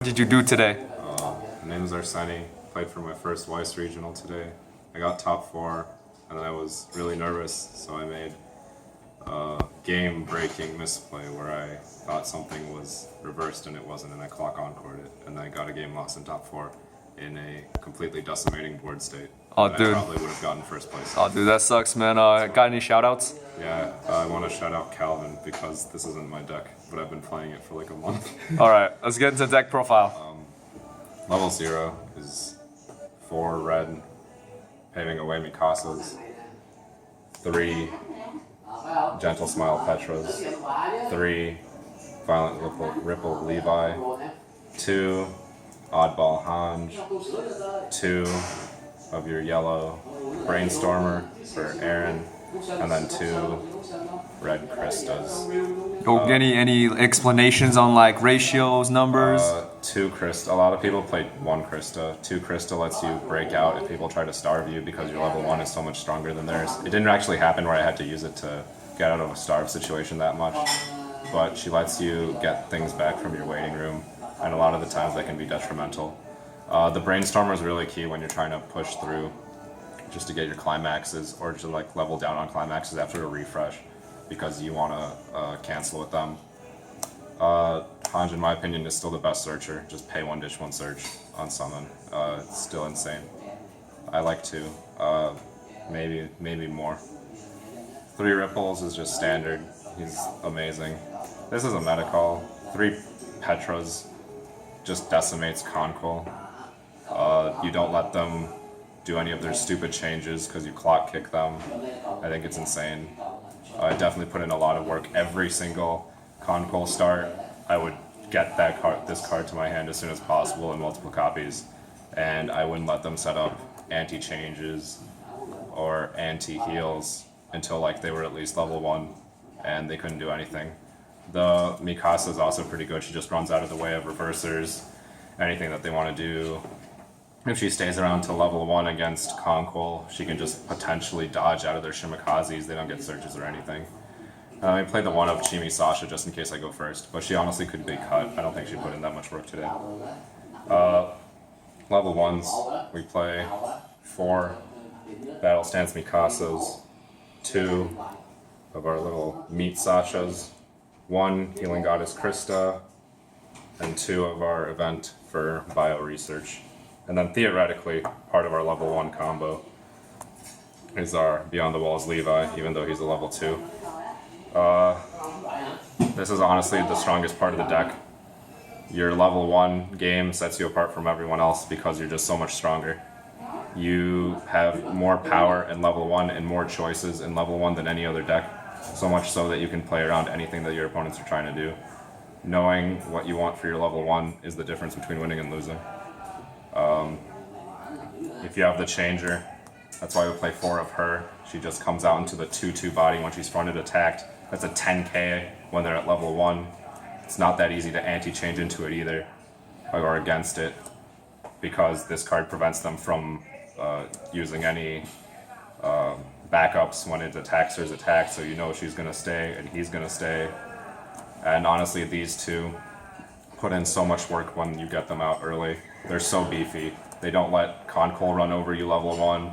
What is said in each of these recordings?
did you do today? My name is Arseniy. Played for my first Weiss regional today. I got top 4, and then I was really nervous, so I made a game-breaking misplay where I thought something was reversed and it wasn't, and I clock encored it, and I got a game loss in top 4 in a completely decimating board state. Oh, and dude. I probably would have gotten first place. Oh, dude, that sucks, man. Got any shoutouts? Yeah, I want to shout out Calvin because this isn't my deck, but I've been playing it for like a month. All right, let's get into deck profile. Level 0 is 4 red, paving away Mikasas, 3 Gentle Smile Petras, 3 Violent Ripple Levi, 2 Oddball Hanj, 2 of your yellow Brainstormer for Aaron, and then 2 red Kristas. Any explanations on like ratios, numbers? 2 Krista. A lot of people play 1 Krista. 2 Krista lets you break out if people try to starve you because your level 1 is so much stronger than theirs. It didn't actually happen where I had to use it to get out of a starve situation that much, but she lets you get things back from your waiting room, and a lot of the times that can be detrimental. The Brainstormer is really key when you're trying to push through just to get your climaxes or to like level down on climaxes after a refresh because you want to cancel with them. Hanj, in my opinion, is still the best searcher. Just pay 1 dish 1 search on summon. It's still insane. I like 2, maybe more. 3 ripples is just standard. He's amazing. This is a meta call. 3 Petras just decimates Conquil. You don't let them do any of their stupid changes because you clock kick them. I think it's insane. I definitely put in a lot of work. Every single Conquil start, I would get this card to my hand as soon as possible in multiple copies, and I wouldn't let them set up anti-changes or anti-heals until like they were at least level 1, and they couldn't do anything. The Mikasa is also pretty good. She just runs out of the way of reversers, anything that they want to do. If she stays around to level 1 against Conquil, she can just potentially dodge out of their Shimikazes. They don't get searches or anything. I played the 1 of Chimi Sasha just in case I go first, but she honestly could be cut. I don't think she put in that much work today. Level 1s, we play 4 Battle Stance Mikasas, 2 of our little meat Sashas, 1 Healing Goddess Krista, and 2 of our event for bio research. And then theoretically, part of our level 1 combo is our Beyond the Walls Levi, even though he's a level 2. This is honestly the strongest part of the deck. Your level 1 game sets you apart from everyone else because you're just so much stronger. You have more power in level 1 and more choices in level 1 than any other deck, so much so that you can play around anything that your opponents are trying to do. Knowing what you want for your level 1 is the difference between winning and losing. If you have the changer, that's why we play 4 of her. She just comes out into the 2/2 body when she's fronted attacked. That's a 10k when they're at level 1. It's not that easy to anti-change into it either, or against it, because this card prevents them from using any backups when it attacks or is attacked, so you know she's going to stay and he's going to stay. And honestly, these 2 put in so much work when you get them out early. They're so beefy. They don't let Conquil run over you level 1.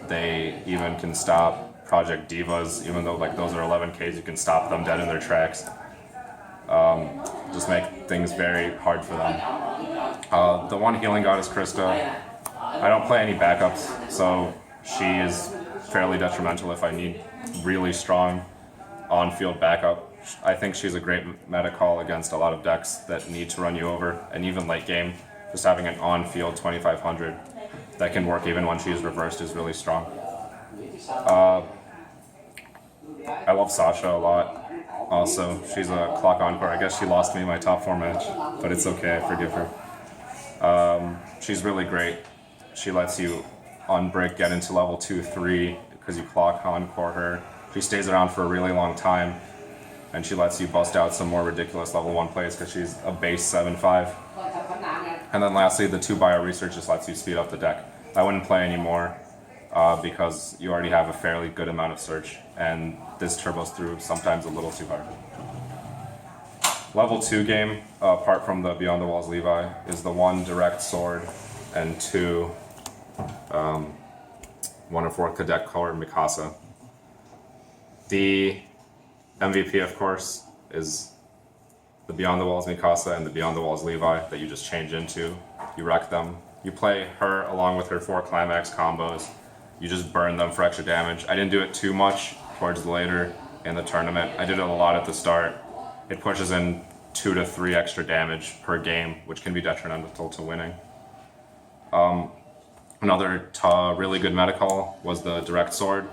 They even can stop Project Divas, even though like those are 11Ks, you can stop them dead in their tracks. Just make things very hard for them. The 1 Healing Goddess Krista, I don't play any backups, so she is fairly detrimental if I need really strong on-field backup. I think she's a great meta call against a lot of decks that need to run you over, and even late game, just having an on-field 2500 that can work even when she's reversed is really strong. I love Sasha a lot. Also, she's a clock encore. I guess she lost me my top 4 match, but it's okay, I forgive her. She's really great. She lets you unbreak, get into level 2-3 because you clock encore her. She stays around for a really long time, and she lets you bust out some more ridiculous level 1 plays because she's a base 7/5. And then lastly, the 2 bio research just lets you speed up the deck. I wouldn't play anymore because you already have a fairly good amount of search, and this turbos through sometimes a little too hard. Level 2 game, apart from the Beyond the Walls Levi, is the 1 direct sword and 2 1 or 4 cadet color Mikasa. The MVP, of course, is the Beyond the Walls Mikasa and the Beyond the Walls Levi that you just change into. You wreck them. You play her along with her 4 climax combos. You just burn them for extra damage. I didn't do it too much towards later in the tournament. I did it a lot at the start. It pushes in 2 to 3 extra damage per game, which can be detrimental to winning. Another really good meta call was the direct sword.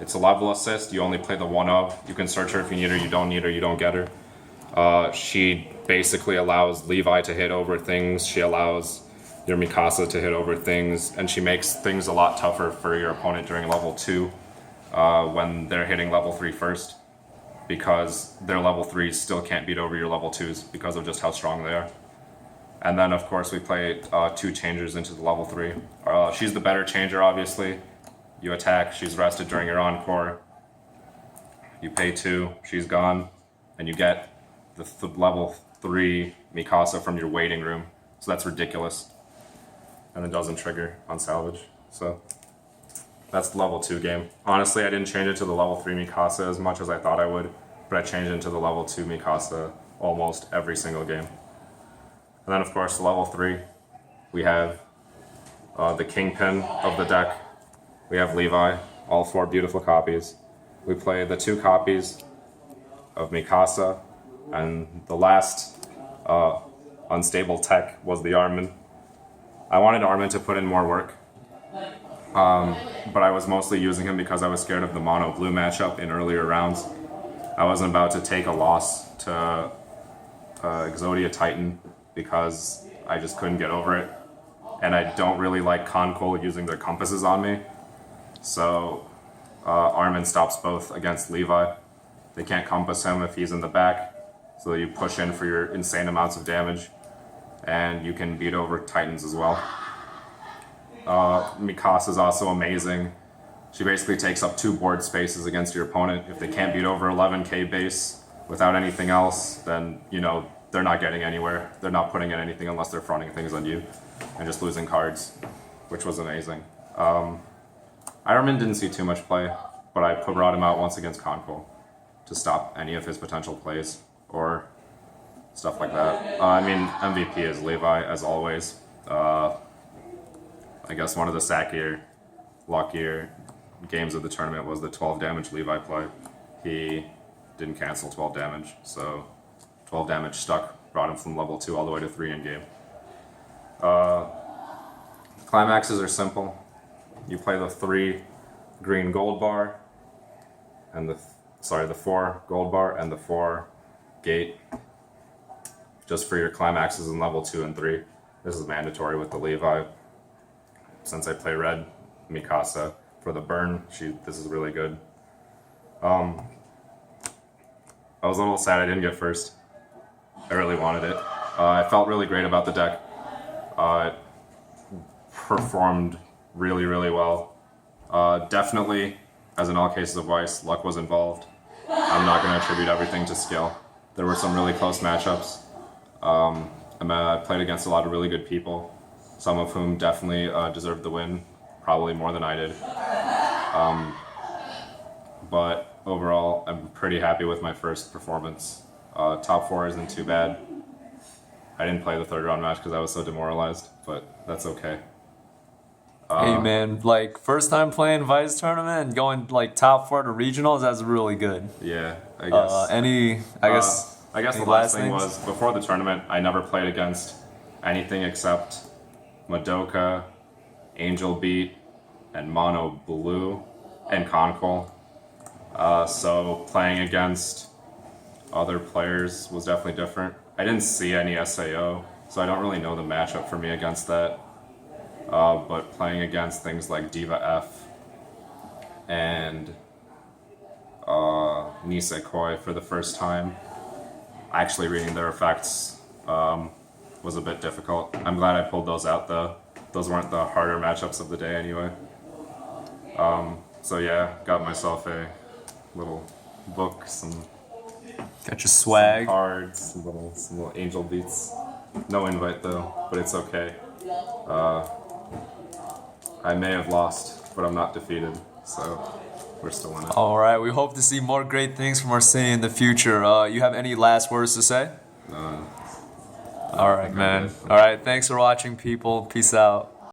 It's a level assist. You only play the 1 of. You can search her if you need her. You don't need her. You don't get her. She basically allows Levi to hit over things. She allows your Mikasa to hit over things, and she makes things a lot tougher for your opponent during level 2 when they're hitting level 3 first, because their level 3s still can't beat over your level 2s because of just how strong they are. And then, of course, we play 2 changers into the level 3. She's the better changer, obviously. You attack, she's rested during your encore. You pay 2, she's gone, and you get the level 3 Mikasa from your waiting room. So that's ridiculous. And it doesn't trigger on salvage. So that's the level 2 game. Honestly, I didn't change it to the level 3 Mikasa as much as I thought I would, but I changed it into the level 2 Mikasa almost every single game. And then, of course, level 3, we have the kingpin of the deck. We have Levi, all 4 beautiful copies. We play the 2 copies of Mikasa, and the last unstable tech was the Armin. I wanted Armin to put in more work, but I was mostly using him because I was scared of the mono blue matchup in earlier rounds. I wasn't about to take a loss to Exodia Titan because I just couldn't get over it. And I don't really like Concoal using their compasses on me. So Armin stops both against Levi. They can't compass him if he's in the back, so you push in for your insane amounts of damage, and you can beat over Titans as well. Mikasa is also amazing. She basically takes up 2 board spaces against your opponent. If they can't beat over 11k base without anything else, then, you know, they're not getting anywhere. They're not putting in anything unless they're fronting things on you and just losing cards, which was amazing. Ironman didn't see too much play, but I brought him out once against Concoal to stop any of his potential plays or stuff like that. I mean, MVP is Levi, as always. I guess one of the sackier, luckier games of the tournament was the 12 damage Levi play. He didn't cancel 12 damage, so 12 damage stuck, brought him from level 2 all the way to 3 in game. Climaxes are simple. You play the 3 green gold bar, and the 4 gold bar and the 4 gate, just for your climaxes in level 2 and 3. This is mandatory with the Levi. Since I play red, Mikasa for the burn, this is really good. I was a little sad I didn't get first. I really wanted it. I felt really great about the deck. It performed really, really well. Definitely, as in all cases of Weiss, luck was involved. I'm not going to attribute everything to skill. There were some really close matchups. I played against a lot of really good people, some of whom definitely deserved the win, probably more than I did. But overall, I'm pretty happy with my first performance. Top 4 isn't too bad. I didn't play the 3rd round match because I was so demoralized, but that's okay. Hey man, like first time playing Weiss tournament and going like top 4 to regionals, that's really good. Yeah, I guess. I guess the last thing was, before the tournament, I never played against anything except Madoka, Angel Beat, and Mono Blue, and Concoal. So playing against other players was definitely different. I didn't see any SAO, so I don't really know the matchup for me against that. But playing against things like Diva F and Nisekoi for the first time, actually reading their effects was a bit difficult. I'm glad I pulled those out though. Those weren't the harder matchups of the day anyway. So yeah, got myself a little book, some Got your swag. Cards, some little angel beats. No invite though, but it's okay. I may have lost, but I'm not defeated, so we're still in it. All right, we hope to see more great things from Arseniy in the future. You have any last words to say? All right, man. All right, thanks for watching, people. Peace out.